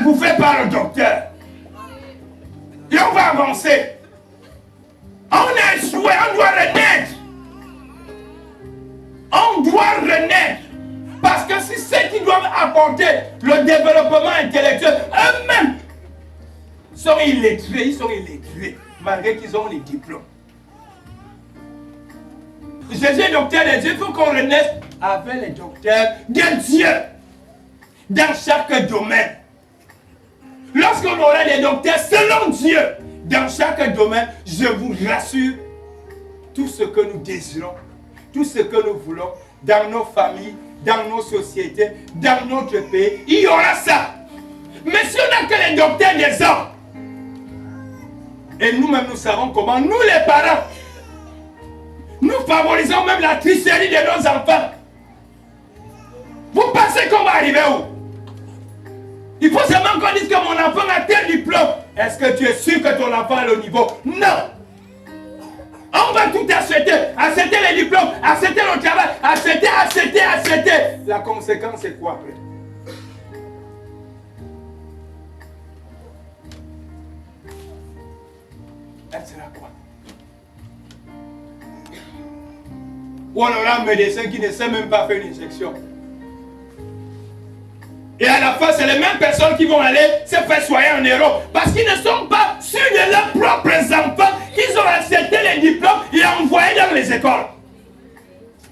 bouffé par le docteur. Et on va avancer. On a échoué, on doit renaître. On doit renaître. Parce que si ceux qui doivent apporter le développement intellectuel, eux-mêmes, sont illettrés, malgré qu'ils ont les diplômes. Jésus est docteur de Dieu, il faut qu'on renaisse avec les docteurs de Dieu dans chaque domaine. Lorsqu'on aura des docteurs selon Dieu dans chaque domaine, je vous rassure, tout ce que nous désirons, tout ce que nous voulons, dans nos familles, dans nos sociétés, dans notre pays, il y aura ça. Mais si on n'a que les docteurs des hommes, et nous-mêmes nous savons comment, nous les parents, nous favorisons même la tricherie de nos enfants. Vous pensez qu'on va arriver où? Il faut seulement qu'on dise que mon enfant a tel diplôme. Est-ce que tu es sûr que ton enfant a le niveau? Non. On va tout acheter. Acheter les diplômes, acheter le travail, acheter. La conséquence, c'est quoi après? Elle sera quoi? Ou on aura un médecin qui ne sait même pas faire une injection. Et à la fin, c'est les mêmes personnes qui vont aller se faire soigner en héros. Parce qu'ils ne sont pas sûrs de leurs propres enfants qu'ils ont accepté les diplômes et envoyés dans les écoles.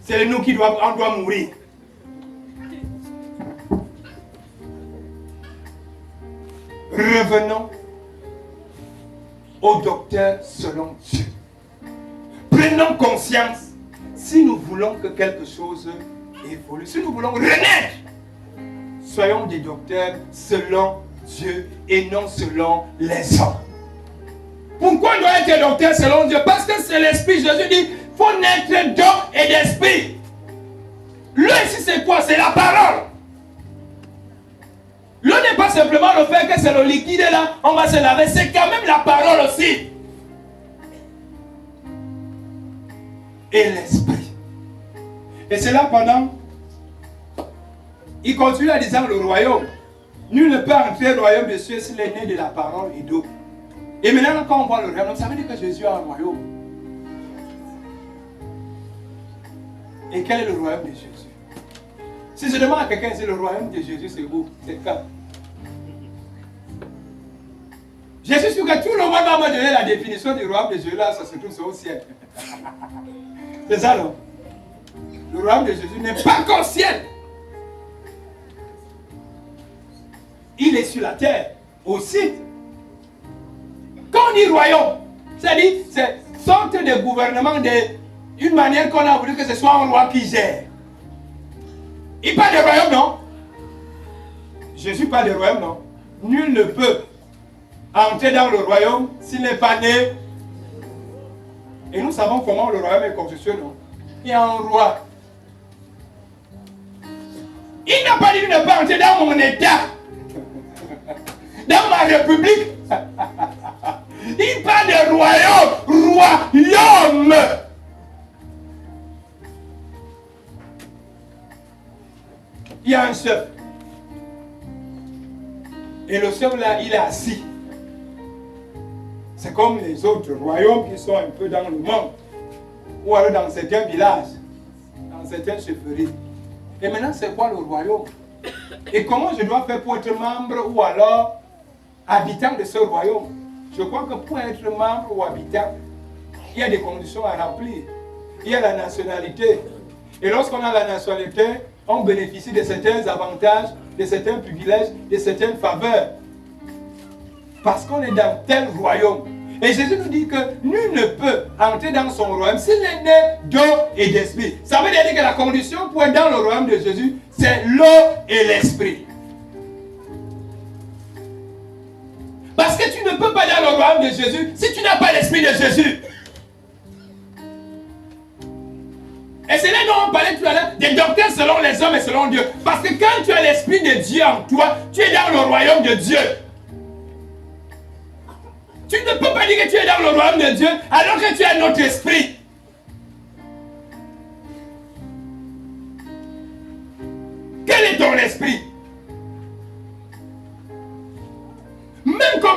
C'est nous qui doit mourir. Revenons au docteur selon Dieu. Prenons conscience si nous voulons que quelque chose évolue, si nous voulons renaître. Soyons des docteurs selon Dieu et non selon les hommes. Pourquoi on doit être docteur selon Dieu? Parce que c'est l'esprit. Jésus dit, il faut naître d'eau et d'esprit. L'eau ici c'est quoi? C'est la parole. L'eau n'est pas simplement le fait que c'est le liquide là, on va se laver. C'est quand même la parole aussi. Et l'esprit. Et c'est là pendant... Il continue en disant le royaume. Nul ne peut entrer au royaume de Dieu s'il est né de la parole et d'eau. Et maintenant, quand on voit le royaume, ça veut dire que Jésus a un royaume. Et quel est le royaume de Jésus? Si je demande à quelqu'un si le royaume de Jésus c'est où? C'est quand? Je suis sûr que tout le monde va me donner la définition du royaume de Jésus là, ça se trouve au ciel. C'est ça non? Le royaume de Jésus n'est pas qu'au ciel. Il est sur la terre aussi. Quand on dit royaume, c'est-à-dire c'est sorte de gouvernement d'une manière qu'on a voulu que ce soit un roi qui gère. Il parle de royaume, non? Jésus parle de royaume, non? Nul ne peut entrer dans le royaume s'il n'est pas né. Et nous savons comment le royaume est constitué, non? Il y a un roi. Il n'a pas dit de ne pas entrer dans mon état. Dans ma république, il parle de royaume. Il y a un chef. Et le chef là, il est assis. C'est comme les autres royaumes qui sont un peu dans le monde. Ou alors dans certains villages, dans certaines chefferies. Et maintenant, c'est quoi le royaume? Et comment je dois faire pour être membre ou alors habitant de ce royaume? Je crois que pour être membre ou habitant, il y a des conditions à remplir. Il y a la nationalité. Et lorsqu'on a la nationalité, on bénéficie de certains avantages, de certains privilèges, de certaines faveurs. Parce qu'on est dans tel royaume. Et Jésus nous dit que nul ne peut entrer dans son royaume s'il est né d'eau et d'esprit. Ça veut dire que la condition pour être dans le royaume de Jésus, c'est l'eau et l'esprit. Parce que tu ne peux pas aller dans le royaume de Jésus si tu n'as pas l'esprit de Jésus. Et c'est là dont on parlait tout à l'heure des docteurs selon les hommes et selon Dieu. Parce que quand tu as l'esprit de Dieu en toi, tu es dans le royaume de Dieu. Tu ne peux pas dire que tu es dans le royaume de Dieu alors que tu as notre esprit. Quel est ton esprit?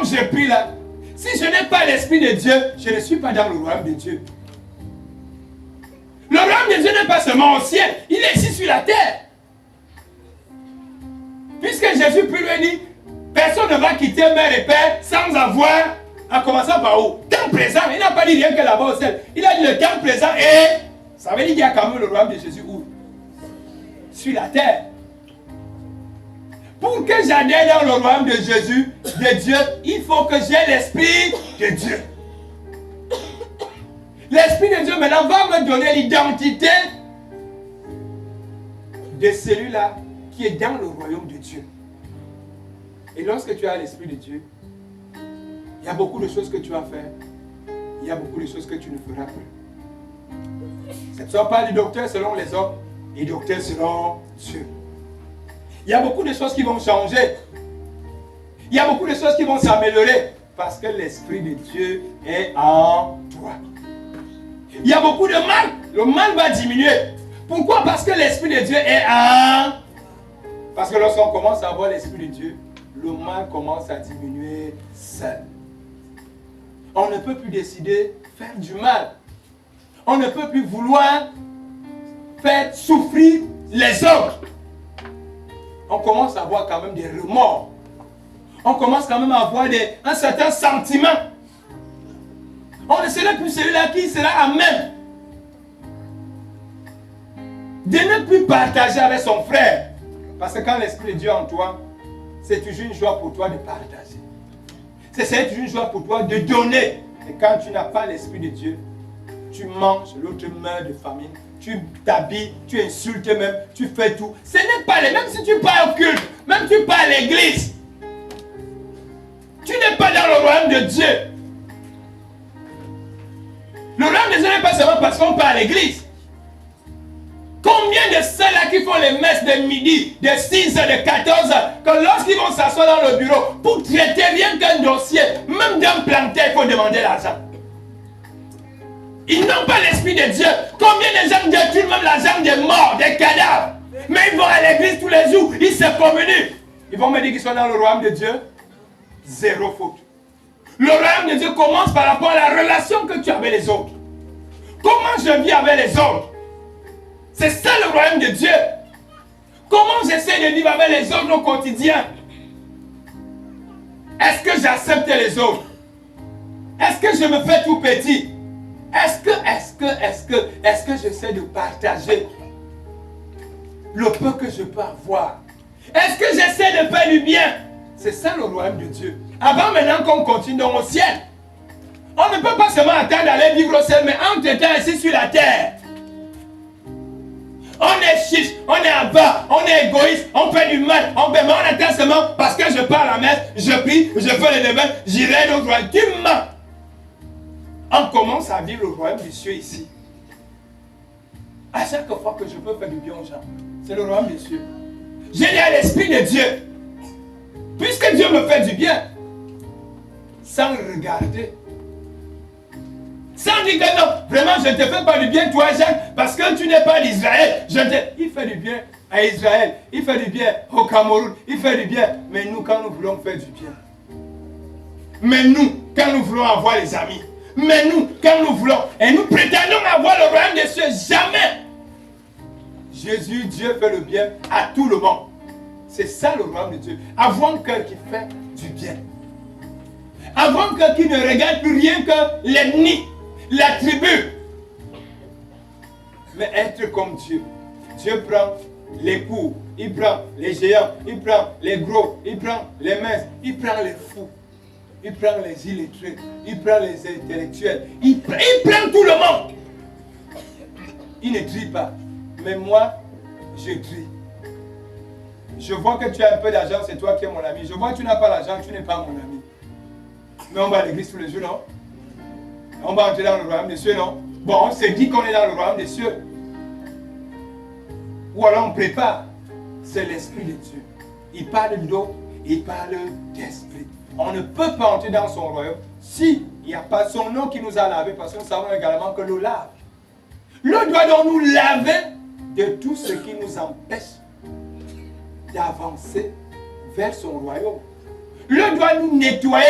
je prie là, si je n'ai pas l'Esprit de Dieu, je ne suis pas dans le royaume de Dieu. Le royaume de Dieu n'est pas seulement au ciel, il est ici sur la terre. Puisque Jésus peut lui dire, personne ne va quitter mère et père sans avoir, en commençant par où? Temps présent, il n'a pas dit rien que là-bas au ciel. Il a dit le temps présent et ça veut dire qu'il y a quand même le royaume de Jésus où? Sur la terre. Pour que j'adhère dans le royaume de Jésus, de Dieu, il faut que j'ai l'Esprit de Dieu. L'Esprit de Dieu maintenant va me donner l'identité de celui-là qui est dans le royaume de Dieu. Et lorsque tu as l'Esprit de Dieu, il y a beaucoup de choses que tu vas faire. Il y a beaucoup de choses que tu ne feras plus. Ce ne sont pas les docteurs selon les hommes, les docteurs selon Dieu. Il y a beaucoup de choses qui vont changer. Il y a beaucoup de choses qui vont s'améliorer parce que l'Esprit de Dieu est en toi. Il y a beaucoup de mal. Le mal va diminuer. Pourquoi? Parce que l'Esprit de Dieu est en... Parce que lorsqu'on commence à avoir l'Esprit de Dieu, le mal commence à diminuer seul. On ne peut plus décider de faire du mal. On ne peut plus vouloir faire souffrir les autres. On commence à avoir quand même des remords. On commence quand même à avoir un certain sentiment. On ne sera plus celui-là qui sera à même de ne plus partager avec son frère. Parce que quand l'Esprit de Dieu est en toi, c'est toujours une joie pour toi de partager. C'est toujours une joie pour toi de donner. Et quand tu n'as pas l'Esprit de Dieu, tu manges, l'autre meurt de famine, tu t'habilles, tu insultes même, tu fais tout. Ce n'est pas les... Même si tu pars au culte, même si tu pars à l'église, tu n'es pas dans le royaume de Dieu. Le royaume de Dieu n'est pas seulement parce qu'on part à l'église. Combien de ceux-là qui font les messes de midi, de 6 h, de 14 h, que lorsqu'ils vont s'asseoir dans le bureau pour traiter rien qu'un dossier, même d'un planter, il faut demander l'argent. Ils n'ont pas l'Esprit de Dieu. Combien de gens détruisent même l'argent des morts, des cadavres? Mais ils vont à l'église tous les jours, ils se communient. Ils vont me dire qu'ils sont dans le royaume de Dieu. Zéro faute. Le royaume de Dieu commence par rapport à la relation que tu as avec les autres. Comment je vis avec les autres? C'est ça le royaume de Dieu. Comment j'essaie de vivre avec les autres au quotidien? Est-ce que j'accepte les autres? Est-ce que je me fais tout petit? Est-ce que j'essaie de partager le peu que je peux avoir? Est-ce que j'essaie de faire du bien? C'est ça le royaume de Dieu. Avant maintenant qu'on continue dans le ciel, on ne peut pas seulement attendre d'aller vivre au ciel, mais entre-temps ici sur la terre. On est chiche, on est avare, on est égoïste, on fait du mal, on attend seulement parce que je pars à la messe, je prie, je fais les devoirs, j'irai dans le royaume. Tu mens. On commence à vivre le royaume des cieux ici. À chaque fois que je peux faire du bien aux gens, c'est le royaume des cieux. J'ai l'Esprit de Dieu. Puisque Dieu me fait du bien, sans regarder, sans dire que non, vraiment je ne te fais pas du bien toi Jacques, parce que tu n'es pas d'Israël. Il fait du bien à Israël, il fait du bien au Cameroun, il fait du bien. Mais nous quand nous voulons faire du bien, mais nous quand nous voulons avoir les amis, mais nous quand nous voulons, et nous prétendons avoir le royaume des cieux, jamais. Jésus, Dieu fait le bien à tout le monde. C'est ça le royaume de Dieu. Avoir un cœur qui fait du bien. Avoir un cœur qui ne regarde plus rien que l'ennemi, la tribu. Mais être comme Dieu. Dieu prend les courts, il prend les géants, il prend les gros, il prend les minces, il prend les fous, il prend les illettrés, il prend les intellectuels, il prend tout le monde. Il ne trie pas. Mais moi, je trie. Je vois que tu as un peu d'argent, c'est toi qui es mon ami. Je vois que tu n'as pas d'argent, tu n'es pas mon ami. Mais on va à l'église tous les jours, non? On va entrer dans le royaume des cieux, non? Bon, on s'est dit qu'on est dans le royaume des cieux. Ou alors on prépare. C'est l'Esprit de Dieu. Il parle d'eau, il parle d'esprit. On ne peut pas entrer dans son royaume s'il n'y a pas son nom qui nous a lavé, parce que nous savons également que l'eau lave. L'eau doit donc nous laver de tout ce qui nous empêche d'avancer vers son royaume. L'eau doit nous nettoyer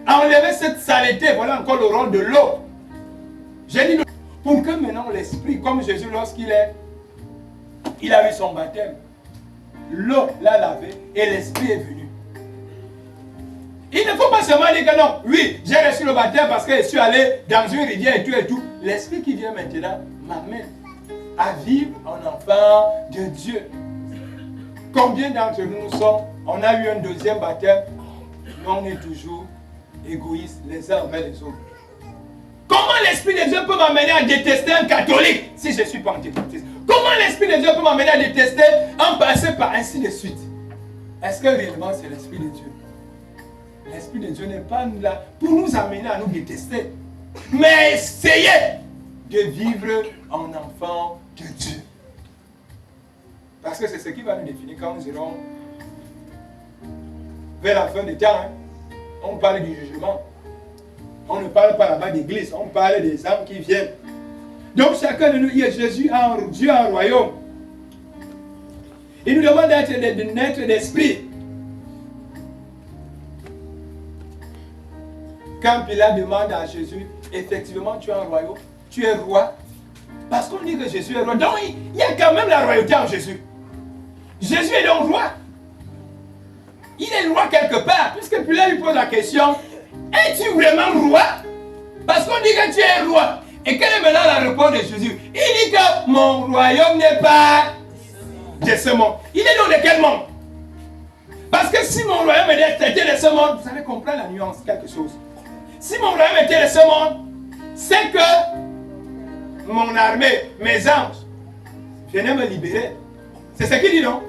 enlever cette saleté. Voilà encore le rôle de l'eau. J'ai dit, pour que maintenant l'esprit, comme Jésus lorsqu'il a eu son baptême, l'eau l'a lavé et l'esprit est venu. Il ne faut pas seulement dire que non, oui, j'ai reçu le baptême parce que je suis allé dans une rivière et tout et tout. L'esprit qui vient maintenant m'amène à vivre en enfant de Dieu. Combien d'entre nous sommes, on a eu un deuxième baptême, mais on est toujours égoïstes les uns envers les autres. Comment l'Esprit de Dieu peut m'amener à détester un catholique si je ne suis pas antibaptiste? Comment l'Esprit de Dieu peut m'amener à détester un passé par ainsi de suite? Est-ce que réellement c'est l'Esprit de Dieu? L'Esprit de Dieu n'est pas là pour nous amener à nous détester, mais essayez de vivre en enfant de Dieu. Parce que c'est ce qui va nous définir quand nous irons vers la fin des temps. Hein. On parle du jugement. On ne parle pas là-bas d'église, on parle des âmes qui viennent. Donc chacun de nous, Jésus a Dieu a un royaume. Il nous demande de naître d'esprit. Quand Pilate demande à Jésus, effectivement tu as un royaume, tu es roi. Parce qu'on dit que Jésus est roi. Donc il y a quand même la royauté en Jésus. Jésus est donc roi. Il est roi quelque part. Puisque Pilate lui pose la question, es-tu vraiment roi? Parce qu'on dit que tu es roi. Et quelle est maintenant la réponse de Jésus? Il dit que mon royaume n'est pas de ce monde. Il est donc de quel monde? Parce que si mon royaume était de ce monde, vous allez comprendre la nuance, quelque chose. Si mon royaume était de ce monde, c'est que mon armée, mes anges, venaient me libérer. C'est ce qu'il dit, non?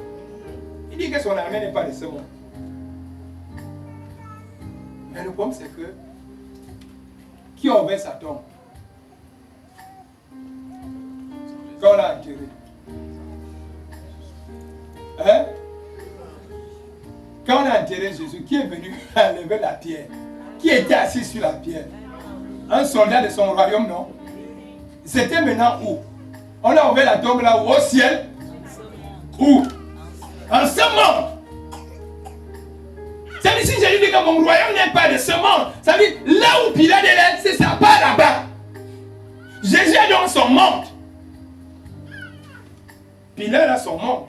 Il dit que son armée n'est pas de ce monde. Mais le problème, c'est que qui a ouvert sa tombe? Quand on l'a enterré. Hein? Quand on a enterré Jésus, qui est venu enlever la pierre? Qui était assis sur la pierre? Un soldat de son royaume, non? C'était maintenant où? On a ouvert la tombe là où? Au ciel? Où? En ce monde. Ça veut dire si Jésus dit que mon royaume n'est pas de ce monde, ça veut dire là où Pilate est, c'est ça, pas là-bas. Jésus est dans son monde. Pilate a son monde.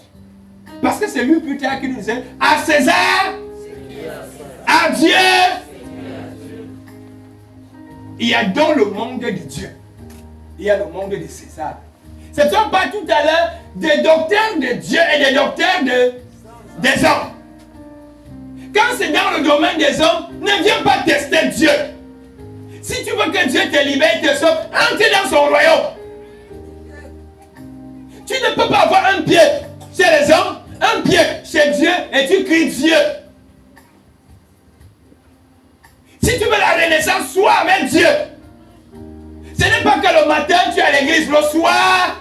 Parce que c'est lui plus tard qui nous disait à César, à Dieu. Il y a dans le monde de Dieu, il y a le monde de César. Ce ne sont pas tout à l'heure des docteurs de Dieu et des docteurs des hommes. Quand c'est dans le domaine des hommes, ne viens pas tester Dieu. Si tu veux que Dieu te libère, te sauve, entre dans son royaume. Tu ne peux pas avoir un pied chez les hommes, un pied chez Dieu et tu cries Dieu. Si tu veux la renaissance, sois avec Dieu. Ce n'est pas que le matin tu es à l'église, le soir.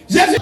Jésus